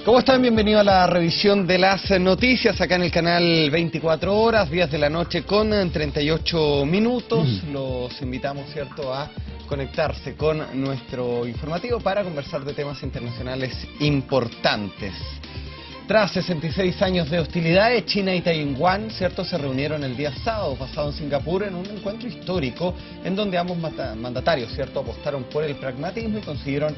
¿Cómo están? Bienvenidos a la revisión de las noticias acá en el canal 24 horas, 10 de la noche con 38 minutos. Los invitamos, ¿cierto?, a conectarse con nuestro informativo para conversar de temas internacionales importantes. Tras 66 años de hostilidades, China y Taiwán, ¿cierto?, se reunieron el día sábado pasado en Singapur en un encuentro histórico en donde ambos mandatarios, ¿cierto?, apostaron por el pragmatismo y consiguieron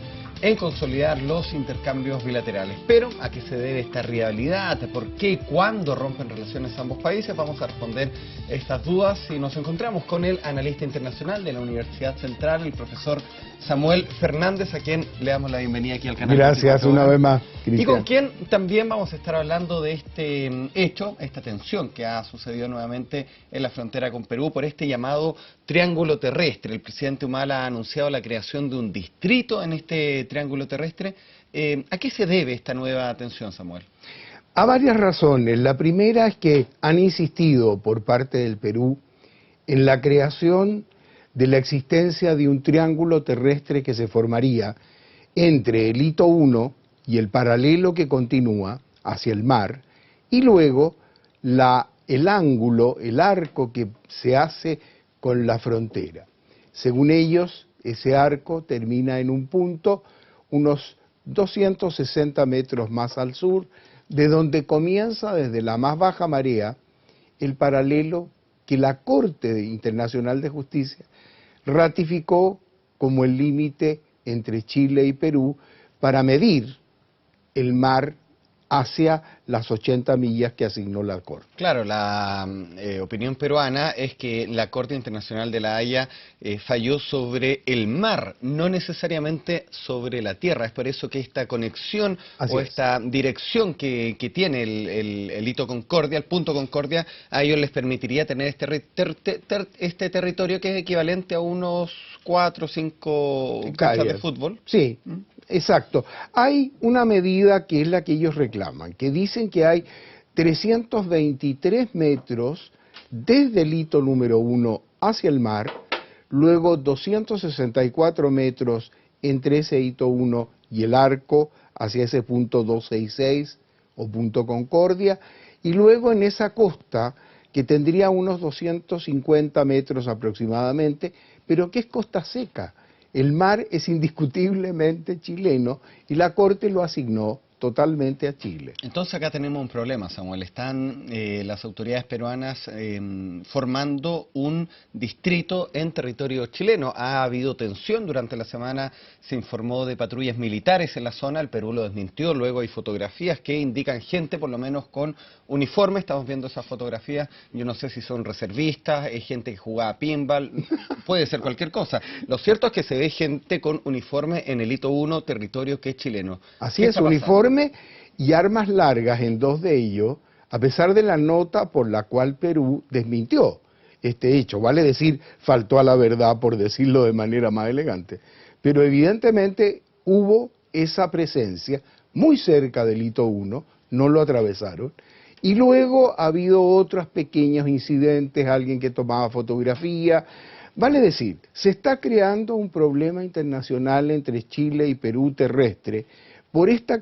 consolidar los intercambios bilaterales. Pero, ¿a qué se debe esta rivalidad? ¿Por qué y cuándo rompen relaciones ambos países? Vamos a responder estas dudas y nos encontramos con el analista internacional de la Universidad Central, el profesor Samuel Fernández, a quien le damos la bienvenida aquí al canal. Gracias, una vez más, Cristian. Y con quien también vamos a estar hablando de este hecho, esta tensión que ha sucedido nuevamente en la frontera con Perú por este llamado triángulo terrestre. El presidente Humala ha anunciado la creación de un distrito en este triángulo terrestre. ¿A qué se debe esta nueva tensión, Samuel? A varias razones. La primera es que han insistido por parte del Perú en la creación de la existencia de un triángulo terrestre que se formaría entre el hito 1 y el paralelo que continúa hacia el mar, y luego el ángulo, el arco que se hace con la frontera. Según ellos, ese arco termina en un punto unos 260 metros más al sur, de donde comienza desde la más baja marea el paralelo que la Corte Internacional de Justicia ratificó como el límite entre Chile y Perú para medir el mar hacia las 80 millas que asignó la Corte. Claro, la opinión peruana es que la Corte Internacional de la Haya falló sobre el mar, no necesariamente sobre la tierra. Es por eso que esta conexión esta dirección que tiene el hito Concordia, el punto Concordia, a ellos les permitiría tener este territorio que es equivalente a unos 4 o 5 canchas de fútbol. Sí. Exacto. Hay una medida que es la que ellos reclaman, que dicen que hay 323 metros desde el hito número 1 hacia el mar, luego 264 metros entre ese hito 1 y el arco hacia ese punto 266 o punto Concordia, y luego en esa costa que tendría unos 250 metros aproximadamente, pero que es costa seca. El mar es indiscutiblemente chileno y la Corte lo asignó totalmente a Chile. Entonces acá tenemos un problema, Samuel. Están las autoridades peruanas formando un distrito en territorio chileno. Ha habido tensión durante la semana, se informó de patrullas militares en la zona, el Perú lo desmintió, luego hay fotografías que indican gente por lo menos con uniforme, estamos viendo esas fotografías, yo no sé si son reservistas, hay gente que jugaba pinball, puede ser cualquier cosa. Lo cierto es que se ve gente con uniforme en el hito 1, territorio que es chileno. Así es, uniforme y armas largas en dos de ellos, a pesar de la nota por la cual Perú desmintió este hecho. Vale decir, faltó a la verdad, por decirlo de manera más elegante. Pero evidentemente hubo esa presencia muy cerca del hito 1, no lo atravesaron, y luego ha habido otros pequeños incidentes, alguien que tomaba fotografía. Vale decir, se está creando un problema internacional entre Chile y Perú terrestre por esta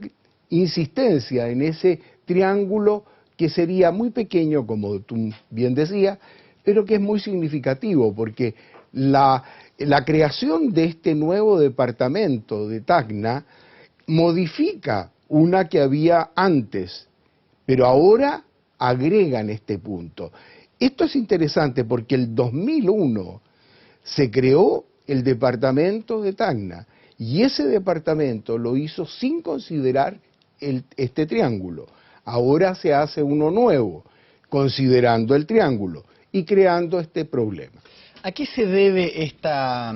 insistencia en ese triángulo que sería muy pequeño, como tú bien decías, pero que es muy significativo, porque la creación de este nuevo departamento de Tacna modifica una que había antes, pero ahora agregan este punto. Esto es interesante porque el 2001 se creó el departamento de Tacna y ese departamento lo hizo sin considerar este triángulo. Ahora se hace uno nuevo, considerando el triángulo y creando este problema. ¿A qué se debe esta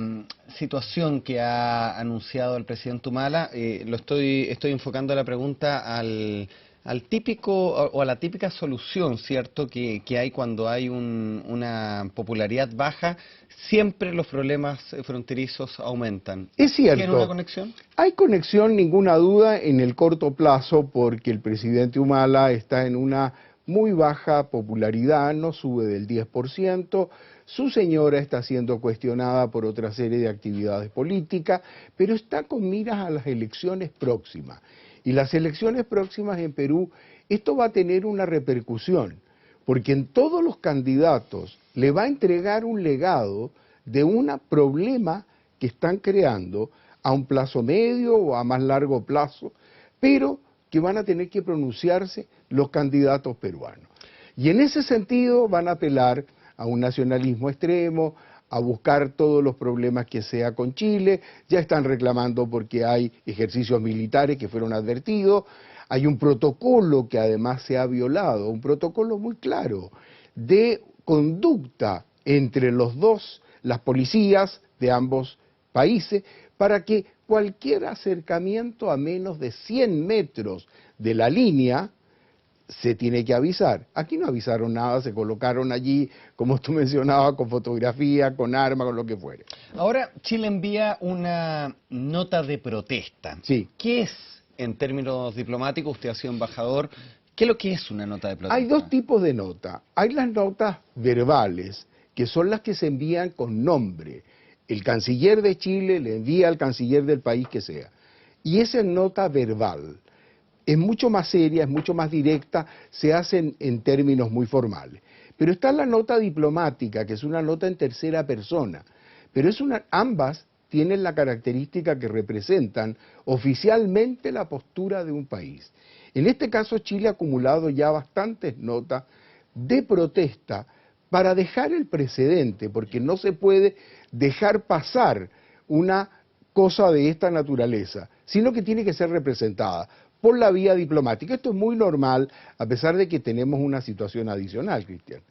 situación que ha anunciado el presidente Humala? Estoy enfocando la pregunta al típico o a la típica solución, ¿cierto?, que hay cuando hay una popularidad baja, siempre los problemas fronterizos aumentan. Es cierto. ¿Tiene una conexión? Hay conexión, ninguna duda, en el corto plazo, porque el presidente Humala está en una muy baja popularidad, no sube del 10%, Su señora está siendo cuestionada por otra serie de actividades políticas, pero está con miras a las elecciones próximas. Y las elecciones próximas en Perú, esto va a tener una repercusión, porque en todos los candidatos le va a entregar un legado de un problema que están creando a un plazo medio o a más largo plazo, pero que van a tener que pronunciarse los candidatos peruanos. Y en ese sentido van a apelar a un nacionalismo extremo, a buscar todos los problemas que sea con Chile, ya están reclamando porque hay ejercicios militares que fueron advertidos, hay un protocolo que además se ha violado, un protocolo muy claro de conducta entre los dos, las policías de ambos países, para que cualquier acercamiento a menos de 100 metros de la línea se tiene que avisar. Aquí no avisaron nada, se colocaron allí, como tú mencionabas, con fotografía, con armas, con lo que fuere. Ahora, Chile envía una nota de protesta. Sí. ¿Qué es, en términos diplomáticos, usted ha sido embajador, qué es lo que es una nota de protesta? Hay dos tipos de nota. Hay las notas verbales, que son las que se envían con nombre. El canciller de Chile le envía al canciller del país que sea. Y esa es nota verbal. Es mucho más seria, es mucho más directa, se hacen en términos muy formales. Pero está la nota diplomática, que es una nota en tercera persona. Pero ambas tienen la característica que representan oficialmente la postura de un país. En este caso, Chile ha acumulado ya bastantes notas de protesta para dejar el precedente, porque no se puede dejar pasar una cosa de esta naturaleza, sino que tiene que ser representada por la vía diplomática. Esto es muy normal, a pesar de que tenemos una situación adicional, Cristian,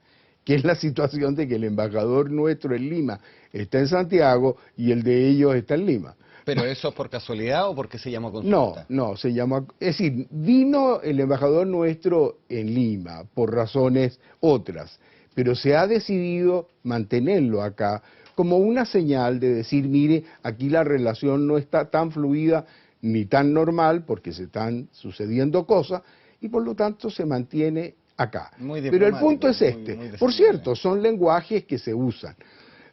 que es la situación de que el embajador nuestro en Lima está en Santiago y el de ellos está en Lima. ¿Pero eso es por casualidad o porque se llamó consulta? No, se llama, es decir, vino el embajador nuestro en Lima por razones otras, pero se ha decidido mantenerlo acá como una señal de decir, mire, aquí la relación no está tan fluida ni tan normal porque se están sucediendo cosas y por lo tanto se mantiene acá. Pero el punto es este. Por cierto, son lenguajes que se usan.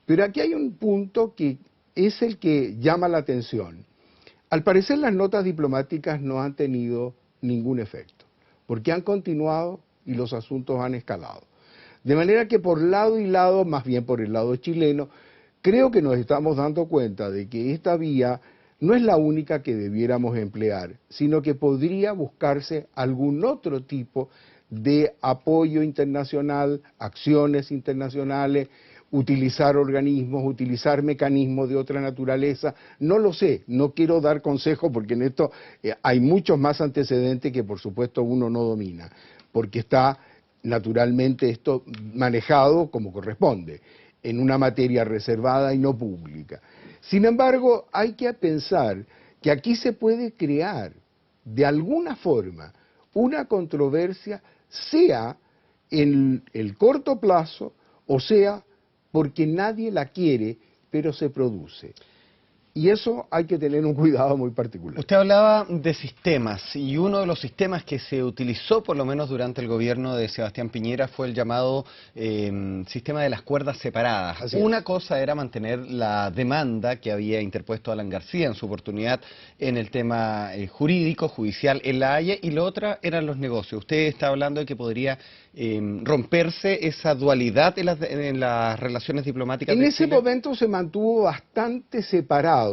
Pero aquí hay un punto que es el que llama la atención. Al parecer las notas diplomáticas no han tenido ningún efecto, porque han continuado y los asuntos han escalado. De manera que por lado y lado, más bien por el lado chileno, creo que nos estamos dando cuenta de que esta vía no es la única que debiéramos emplear, sino que podría buscarse algún otro tipo de apoyo internacional, acciones internacionales, utilizar organismos, utilizar mecanismos de otra naturaleza. No lo sé, no quiero dar consejos porque en esto hay muchos más antecedentes que por supuesto uno no domina, porque está naturalmente esto manejado como corresponde, en una materia reservada y no pública. Sin embargo, hay que pensar que aquí se puede crear de alguna forma una controversia, sea en el corto plazo o sea porque nadie la quiere, pero se produce. Y eso hay que tener un cuidado muy particular. Usted hablaba de sistemas, y uno de los sistemas que se utilizó, por lo menos durante el gobierno de Sebastián Piñera, fue el llamado sistema de las cuerdas separadas. Una cosa era mantener la demanda que había interpuesto Alan García en su oportunidad en el tema jurídico, judicial en La Haya, y la otra eran los negocios. Usted está hablando de que podría romperse esa dualidad en las relaciones diplomáticas de Chile. En ese momento se mantuvo bastante separado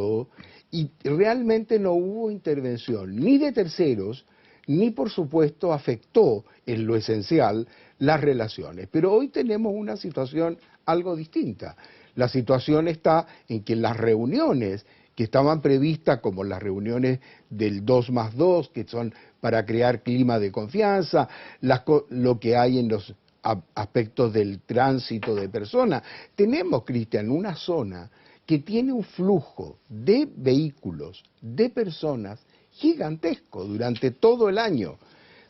y realmente no hubo intervención ni de terceros, ni por supuesto afectó en lo esencial las relaciones. Pero hoy tenemos una situación algo distinta. La situación está en que las reuniones que estaban previstas, como las reuniones del 2+2, que son para crear clima de confianza, lo que hay en los aspectos del tránsito de personas. Tenemos, Cristian, una zona que tiene un flujo de vehículos, de personas, gigantesco durante todo el año.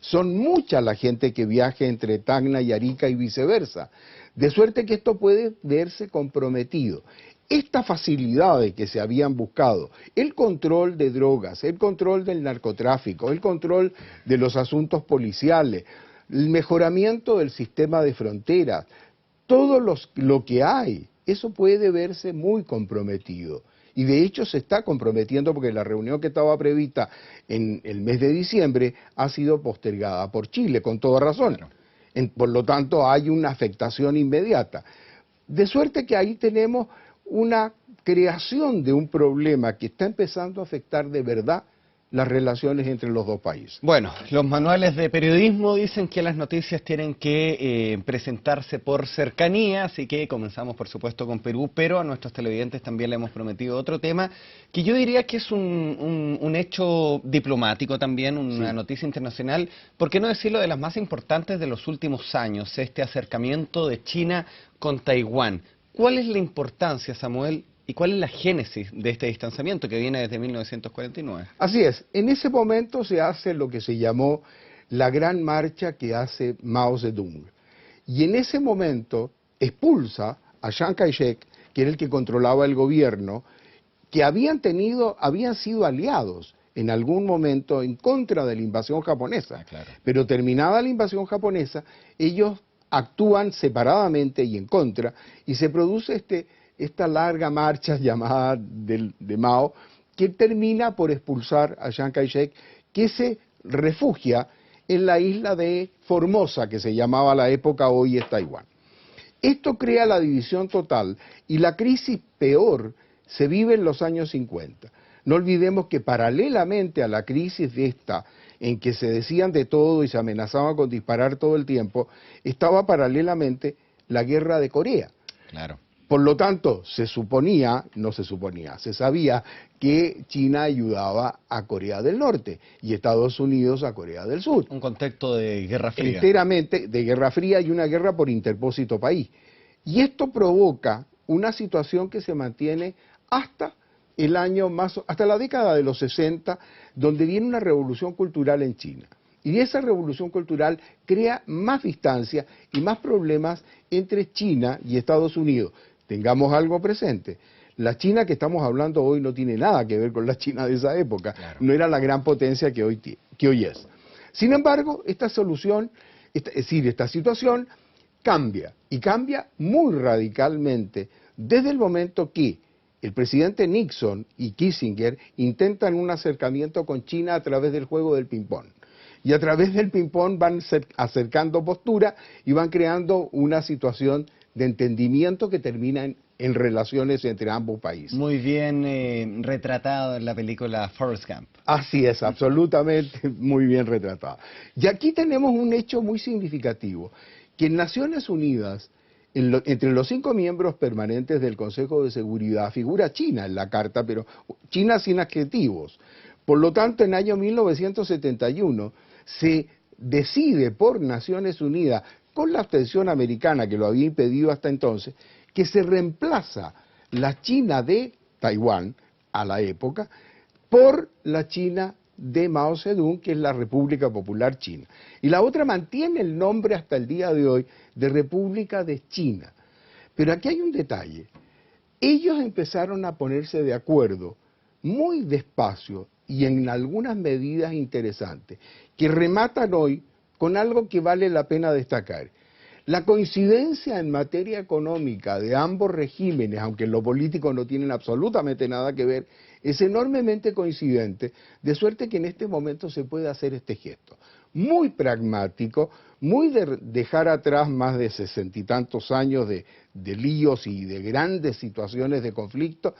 Son mucha la gente que viaja entre Tacna y Arica y viceversa, de suerte que esto puede verse comprometido. Estas facilidades que se habían buscado, el control de drogas, el control del narcotráfico, el control de los asuntos policiales, el mejoramiento del sistema de fronteras, lo que hay, eso puede verse muy comprometido. Y de hecho se está comprometiendo porque la reunión que estaba prevista en el mes de diciembre ha sido postergada por Chile, con toda razón. Claro. Por lo tanto, hay una afectación inmediata. De suerte que ahí tenemos una creación de un problema que está empezando a afectar de verdad las relaciones entre los dos países. Bueno, los manuales de periodismo dicen que las noticias tienen que presentarse por cercanía, así que comenzamos por supuesto con Perú, pero a nuestros televidentes también le hemos prometido otro tema, que yo diría que es un hecho diplomático también, una noticia internacional, ¿por qué no decirlo de las más importantes de los últimos años, este acercamiento de China con Taiwán? ¿Cuál es la importancia, Samuel, y cuál es la génesis de este distanciamiento que viene desde 1949? Así es, en ese momento se hace lo que se llamó la gran marcha que hace Mao Zedong. Y en ese momento expulsa a Chiang Kai-shek, que era el que controlaba el gobierno, que habían sido aliados en algún momento en contra de la invasión japonesa. Claro. Pero terminada la invasión japonesa, ellos actúan separadamente y en contra, y se produce esta larga marcha llamada de Mao, que termina por expulsar a Chiang Kai-shek, que se refugia en la isla de Formosa, que se llamaba a la época, hoy es Taiwán. Esto crea la división total y la crisis peor se vive en los años 50. No olvidemos que paralelamente a la crisis de esta, en que se decían de todo y se amenazaban con disparar todo el tiempo, estaba paralelamente la guerra de Corea. Claro. Por lo tanto, se sabía que China ayudaba a Corea del Norte y Estados Unidos a Corea del Sur. Un contexto de guerra fría. Enteramente de guerra fría y una guerra por interpósito país. Y esto provoca una situación que se mantiene hasta hasta la década de los 60, donde viene una revolución cultural en China. Y esa revolución cultural crea más distancia y más problemas entre China y Estados Unidos. Tengamos algo presente. La China que estamos hablando hoy no tiene nada que ver con la China de esa época. Claro. No era la gran potencia que hoy es. Sin embargo, esta situación cambia, y cambia muy radicalmente desde el momento que el presidente Nixon y Kissinger intentan un acercamiento con China a través del juego del ping-pong. Y a través del ping-pong van acercando posturas y van creando una situación de entendimiento que termina en relaciones entre ambos países. Muy bien retratado en la película Forrest Gump. Así es, absolutamente muy bien retratado. Y aquí tenemos un hecho muy significativo, que en Naciones Unidas, entre los 5 miembros permanentes del Consejo de Seguridad, figura China en la carta, pero China sin adjetivos. Por lo tanto, en el año 1971 se decide por Naciones Unidas, con la abstención americana que lo había impedido hasta entonces, que se reemplaza la China de Taiwán, a la época, por la China de Mao Zedong, que es la República Popular China. Y la otra mantiene el nombre hasta el día de hoy de República de China. Pero aquí hay un detalle. Ellos empezaron a ponerse de acuerdo muy despacio y en algunas medidas interesantes, que rematan hoy con algo que vale la pena destacar. La coincidencia en materia económica de ambos regímenes, aunque en lo político no tienen absolutamente nada que ver, es enormemente coincidente, de suerte que en este momento se puede hacer este gesto. Muy pragmático, muy de dejar atrás más de 60 y tantos años de líos y de grandes situaciones de conflicto,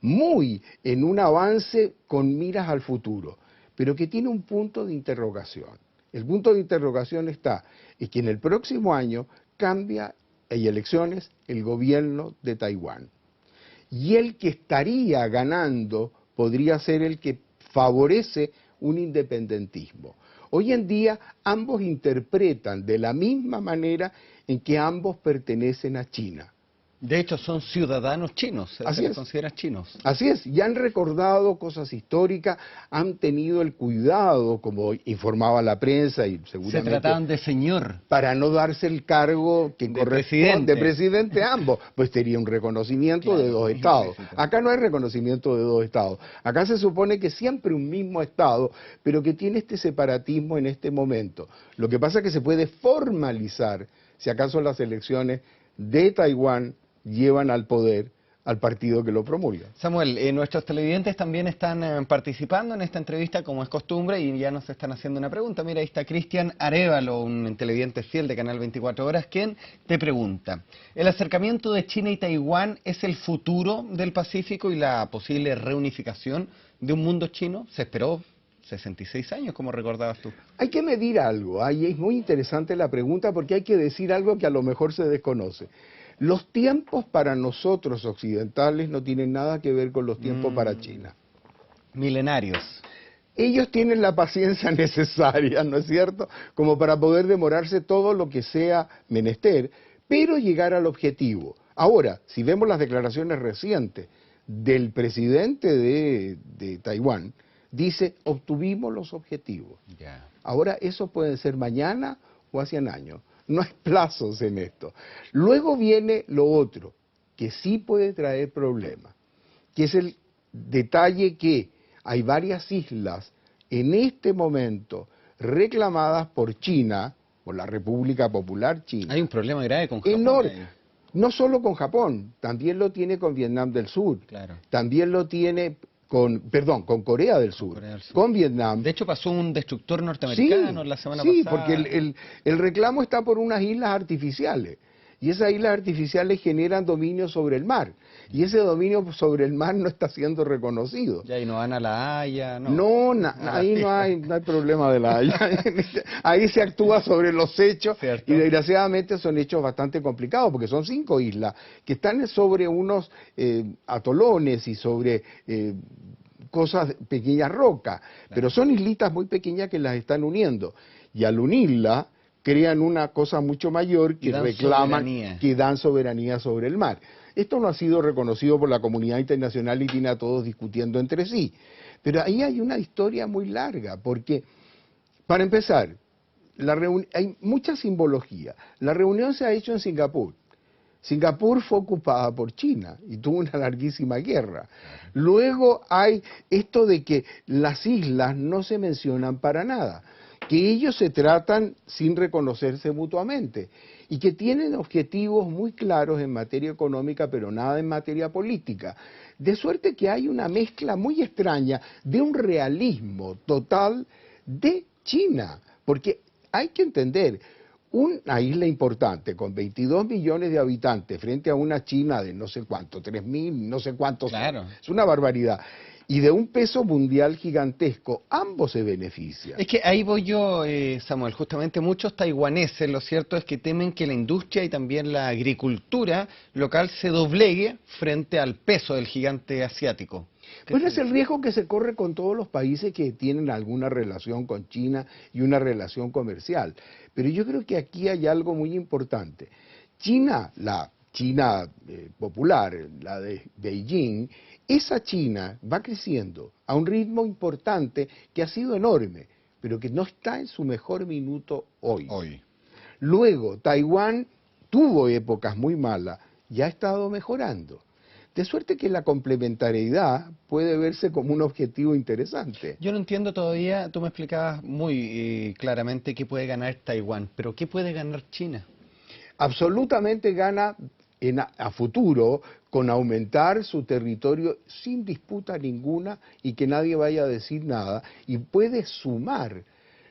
muy en un avance con miras al futuro, pero que tiene un punto de interrogación. El punto de interrogación está en que en el próximo año cambia, hay elecciones, el gobierno de Taiwán. Y el que estaría ganando podría ser el que favorece un independentismo. Hoy en día ambos interpretan de la misma manera en que ambos pertenecen a China. De hecho, son ciudadanos chinos, se les considera chinos. Así es, y han recordado cosas históricas, han tenido el cuidado, como informaba la prensa y seguramente... Se trataban de señor. Para no darse el cargo que corresponde de presidente ambos, pues sería un reconocimiento de dos estados. Acá no hay reconocimiento de dos estados. Acá se supone que siempre un mismo estado, pero que tiene este separatismo en este momento. Lo que pasa es que se puede formalizar, si acaso las elecciones de Taiwán llevan al poder al partido que lo promulga. Samuel, nuestros televidentes también están participando en esta entrevista como es costumbre y ya nos están haciendo una pregunta. Mira, ahí está Cristian Arévalo, un televidente fiel de Canal 24 Horas, quien te pregunta: ¿el acercamiento de China y Taiwán es el futuro del Pacífico y la posible reunificación de un mundo chino? Se esperó 66 años, como recordabas tú. Hay que medir algo, ahí es muy interesante la pregunta porque hay que decir algo que a lo mejor se desconoce. Los tiempos para nosotros occidentales no tienen nada que ver con los tiempos para China. Milenarios. Ellos tienen la paciencia necesaria, ¿no es cierto?, como para poder demorarse todo lo que sea menester, pero llegar al objetivo. Ahora, si vemos las declaraciones recientes del presidente de Taiwán, dice, obtuvimos los objetivos. Ya. Ahora, eso puede ser mañana o hacia un año. No hay plazos en esto. Luego viene lo otro, que sí puede traer problemas, que es el detalle que hay varias islas en este momento reclamadas por China, por la República Popular China. Hay un problema grave con Japón. Enorme. No solo con Japón, también lo tiene con Vietnam del Sur. Claro. También lo tiene con Corea del Sur, con Vietnam. De hecho pasó un destructor norteamericano la semana pasada. Sí, porque el reclamo está por unas islas artificiales. Y esas islas artificiales generan dominio sobre el mar. Y ese dominio sobre el mar no está siendo reconocido. Y ahí no van a La Haya, ¿no? No, ahí no hay problema de La Haya. Ahí se actúa sobre los hechos. ¿Cierto? Y desgraciadamente son hechos bastante complicados, porque son 5 islas que están sobre unos atolones y sobre cosas, pequeñas rocas. Claro. Pero son islitas muy pequeñas que las están uniendo. Y al unirla, crean una cosa mucho mayor que reclaman, que dan soberanía sobre el mar. Esto no ha sido reconocido por la comunidad internacional y tiene a todos discutiendo entre sí. Pero ahí hay una historia muy larga, porque, para empezar, hay mucha simbología. La reunión se ha hecho en Singapur. Singapur fue ocupada por China y tuvo una larguísima guerra. Luego hay esto de que las islas no se mencionan para nada, que ellos se tratan sin reconocerse mutuamente y que tienen objetivos muy claros en materia económica, pero nada en materia política. De suerte que hay una mezcla muy extraña de un realismo total de China, porque hay que entender, una isla importante con 22 millones de habitantes frente a una China de no sé cuánto, 3.000, no sé cuántos, claro. Es una barbaridad. Y de un peso mundial gigantesco, ambos se benefician. Es que ahí voy yo, Samuel, justamente muchos taiwaneses, lo cierto es que temen que la industria y también la agricultura local se doblegue frente al peso del gigante asiático. Bueno, es el riesgo que se corre con todos los países que tienen alguna relación con China y una relación comercial. Pero yo creo que aquí hay algo muy importante. China, la China popular, la de Beijing, esa China va creciendo a un ritmo importante que ha sido enorme, pero que no está en su mejor minuto hoy. Luego, Taiwán tuvo épocas muy malas y ha estado mejorando. De suerte que la complementariedad puede verse como un objetivo interesante. Yo no entiendo todavía, tú me explicabas muy claramente qué puede ganar Taiwán, pero ¿qué puede ganar China? Absolutamente gana a futuro con aumentar su territorio sin disputa ninguna y que nadie vaya a decir nada, y puede sumar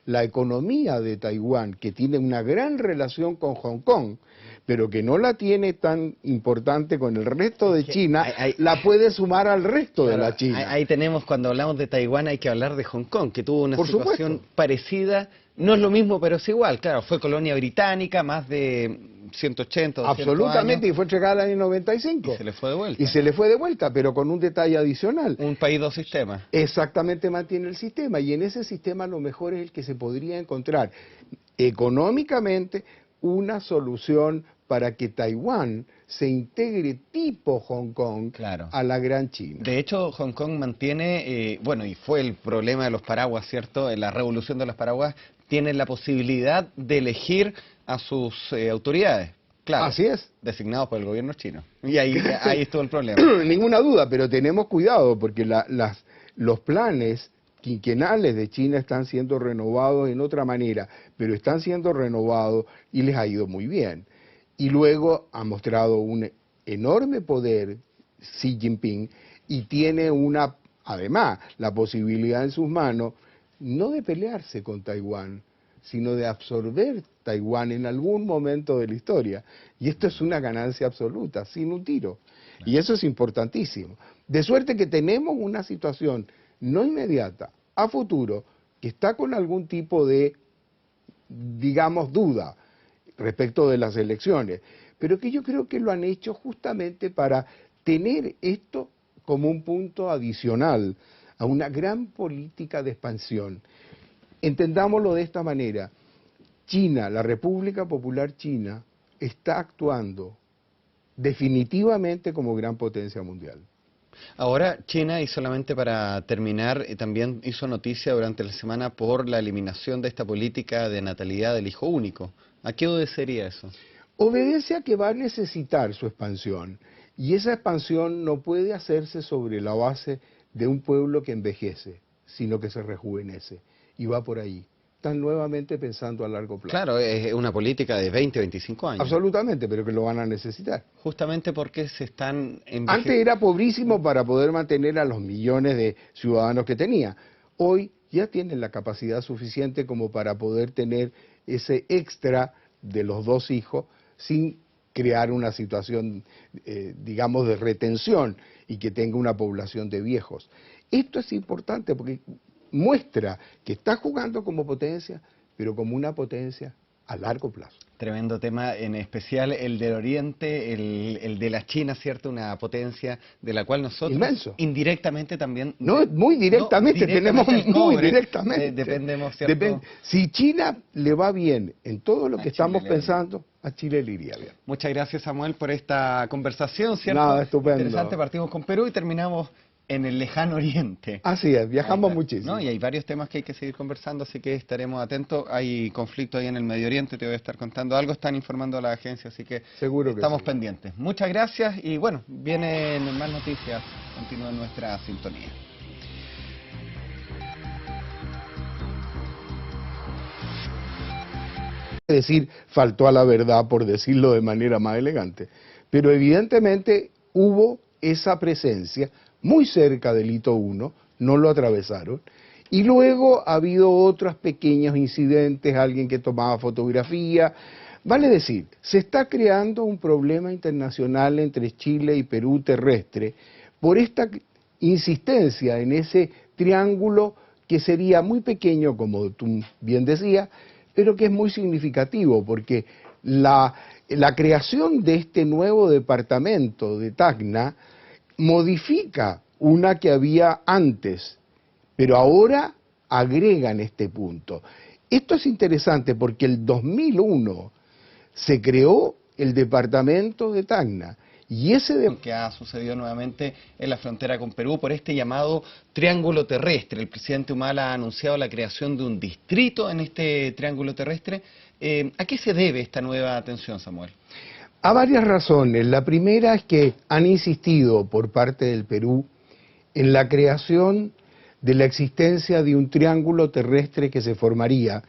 la economía de Taiwán, que tiene una gran relación con Hong Kong, pero que no la tiene tan importante con el resto de China, la puede sumar al resto de la China. Ahí tenemos, cuando hablamos de Taiwán, hay que hablar de Hong Kong, que tuvo una situación parecida. No es lo mismo, pero es igual. Claro, fue colonia británica, más de 180, 200 absolutamente, años. Y fue entregada en el año 95. Y se le fue de vuelta. Y se le fue de vuelta, pero con un detalle adicional. Un país, dos sistemas. Exactamente, mantiene el sistema. Y en ese sistema lo mejor es el que se podría encontrar económicamente una solución para que Taiwán se integre tipo Hong Kong a la Gran China. De hecho, Hong Kong mantiene, bueno, y fue el problema de los paraguas, ¿cierto? En la revolución de los paraguas, tienen la posibilidad de elegir a sus autoridades. Claro, así es. Designados por el gobierno chino. Y ahí estuvo el problema. Ninguna duda, pero tenemos cuidado porque los planes quinquenales de China están siendo renovados en otra manera, pero están siendo renovados y les ha ido muy bien. y luego ha mostrado un enorme poder Xi Jinping y tiene además la posibilidad en sus manos no de pelearse con Taiwán, sino de absorber Taiwán en algún momento de la historia. Y esto es una ganancia absoluta, sin un tiro. Y eso es importantísimo. De suerte que tenemos una situación no inmediata, a futuro, que está con algún tipo de, digamos, duda respecto de las elecciones, pero que yo creo que lo han hecho justamente para tener esto como un punto adicional a una gran política de expansión. Entendámoslo de esta manera: China, la República Popular China, está actuando definitivamente como gran potencia mundial. Ahora, China, y solamente para terminar, también hizo noticia durante la semana por la eliminación de esta política de natalidad del hijo único. ¿A qué obedecería eso? Obedece a que va a necesitar su expansión, y esa expansión no puede hacerse sobre la base de un pueblo que envejece, sino que se rejuvenece, y va por ahí. Están nuevamente pensando a largo plazo. Claro, es una política de 20, 25 años. Absolutamente, pero que lo van a necesitar. Justamente porque se están Antes era pobrísimo para poder mantener a los millones de ciudadanos que tenía. Hoy ya tienen la capacidad suficiente como para poder tener ese extra de los 2 hijos sin crear una situación, digamos, de retención y que tenga una población de viejos. Esto es importante porque muestra que está jugando como potencia, pero como una potencia a largo plazo. Tremendo tema, en especial el del Oriente, el de la China, ¿cierto? Una potencia de la cual nosotros inmenso, indirectamente también... No, muy directamente, no, directamente tenemos muy directamente. Dependemos, ¿cierto? Si China le va bien en todo lo que estamos pensando, a Chile le iría bien. Muchas gracias, Samuel, por esta conversación, ¿cierto? Nada, estupendo. Interesante, partimos con Perú y terminamos en el lejano Oriente. Así es, viajamos muchísimo. ¿No? Y hay varios temas que hay que seguir conversando, así que estaremos atentos. Hay conflicto ahí en el Medio Oriente, te voy a estar contando algo, están informando a la agencia, así que seguro que estamos sí. pendientes. Muchas gracias y bueno, vienen más noticias, continúa nuestra sintonía. Es decir, faltó a la verdad, por decirlo de manera más elegante, pero evidentemente hubo esa presencia muy cerca del hito 1, no lo atravesaron, y luego ha habido otros pequeños incidentes, alguien que tomaba fotografía. Vale decir, se está creando un problema internacional entre Chile y Perú terrestre por esta insistencia en ese triángulo que sería muy pequeño, como tú bien decías, pero que es muy significativo, porque la creación de este nuevo departamento de Tacna modifica una que había antes, pero ahora agregan este punto. Esto es interesante porque el 2001 se creó el departamento de Tacna y que ha sucedido nuevamente en la frontera con Perú por este llamado triángulo terrestre. El presidente Humala ha anunciado la creación de un distrito en este triángulo terrestre. ¿A qué se debe esta nueva atención, Samuel? A varias razones. La primera es que han insistido por parte del Perú en la creación de la existencia de un triángulo terrestre que se formaría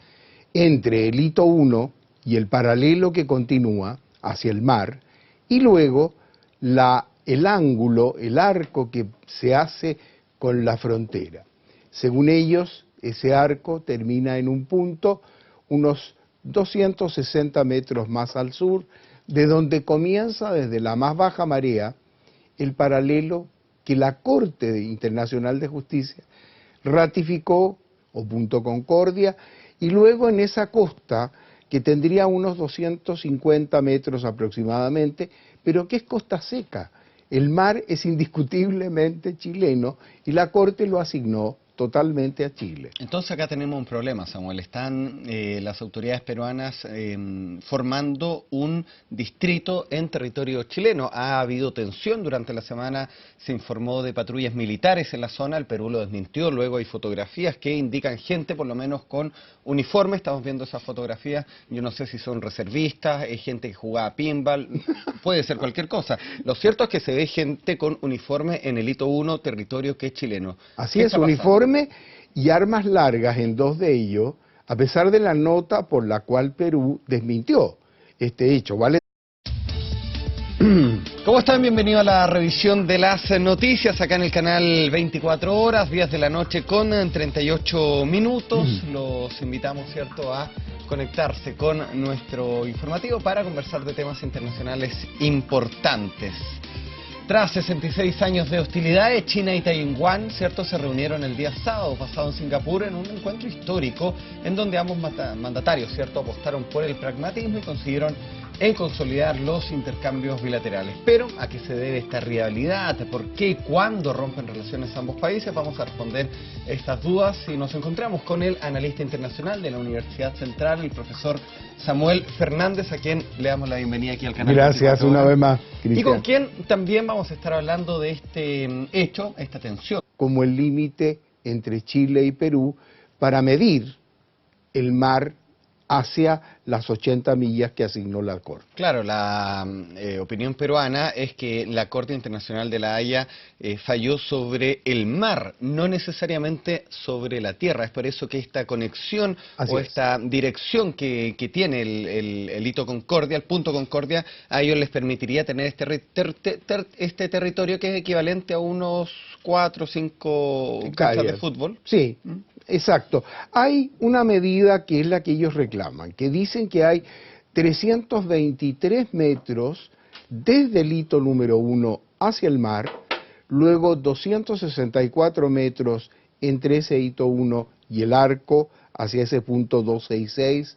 entre el hito 1 y el paralelo que continúa hacia el mar, y luego el ángulo, el arco que se hace con la frontera. Según ellos, ese arco termina en un punto unos 260 metros más al sur, de donde comienza desde la más baja marea el paralelo que la Corte Internacional de Justicia ratificó, o Punto Concordia, y luego en esa costa que tendría unos 250 metros aproximadamente, pero que es costa seca. El mar es indiscutiblemente chileno y la Corte lo asignó totalmente a Chile. Entonces acá tenemos un problema, Samuel. Están las autoridades peruanas formando un distrito en territorio chileno. Ha habido tensión durante la semana, se informó de patrullas militares en la zona, el Perú lo desmintió, luego hay fotografías que indican gente por lo menos con uniforme, estamos viendo esas fotografías, yo no sé si son reservistas, es gente que jugaba pinball, puede ser cualquier cosa. Lo cierto es que se ve gente con uniforme en el hito 1, territorio que es chileno. Así es, uniforme y armas largas en 2 de ellos, a pesar de la nota por la cual Perú desmintió este hecho. ¿Vale? ¿Cómo están? Bienvenidos a la revisión de las noticias acá en el canal 24 horas, 10 de la noche con 38 minutos. Los invitamos, ¿cierto?, a conectarse con nuestro informativo para conversar de temas internacionales importantes. Tras 66 años de hostilidades, China y Taiwán, ¿cierto?, se reunieron el día sábado pasado en Singapur en un encuentro histórico en donde ambos mandatarios, ¿cierto?, apostaron por el pragmatismo y consiguieron consolidar los intercambios bilaterales. Pero, ¿a qué se debe esta rivalidad? ¿Por qué y cuándo rompen relaciones ambos países? Vamos a responder estas dudas y nos encontramos con el analista internacional de la Universidad Central, el profesor Samuel Fernández, a quien le damos la bienvenida aquí al canal. Gracias una vez más, Cristian. Y con quien también vamos a estar hablando de este hecho, esta tensión. Como el límite entre Chile y Perú para medir el mar hacia las 80 millas que asignó la Corte. Claro, la opinión peruana es que la Corte Internacional de la Haya falló sobre el mar, no necesariamente sobre la tierra. Es por eso que esta conexión esta dirección que tiene el hito Concordia, el punto Concordia, a ellos les permitiría tener este territorio que es equivalente a unos 4 o 5 canchas de fútbol. Sí. Exacto. Hay una medida que es la que ellos reclaman, que dicen que hay 323 metros desde el hito número 1 hacia el mar, luego 264 metros entre ese hito 1 y el arco hacia ese punto 266,